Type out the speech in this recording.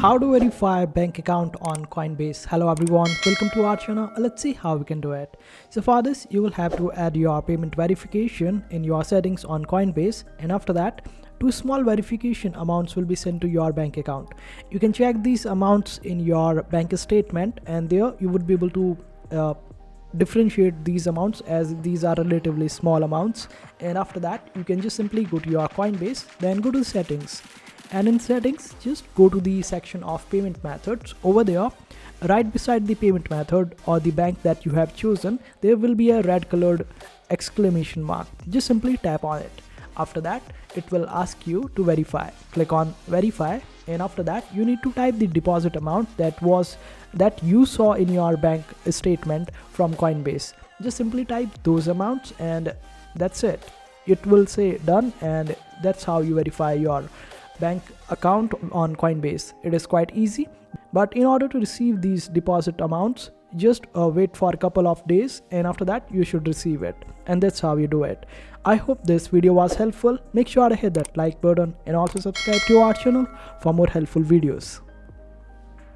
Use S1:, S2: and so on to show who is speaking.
S1: How to verify bank account on Coinbase. Hello everyone, welcome to our channel. Let's see how we can do it. So for this, you will have to add your payment verification in your settings on Coinbase, and after that, two small verification amounts will be sent to your bank account. You can check these amounts in your bank statement, and there you would be able to differentiate these amounts as these are relatively small amounts. And after that, you can just simply go to your Coinbase, then go to settings, and in settings just go to the section of payment methods. Over there, right beside the payment method or the bank that you have chosen, there will be a red colored exclamation mark. Just simply tap on it. After that, it will ask you to verify. Click on verify, and after that you need to type the deposit amount that you saw in your bank statement from Coinbase. Just simply type those amounts and that's it. It will say done, and that's how you verify your bank account on Coinbase. It is quite easy, but in order to receive these deposit amounts, just wait for a couple of days, and after that you should receive it. And that's how you do it. I hope this video was helpful. Make sure to hit that like button and also subscribe to our channel for more helpful videos.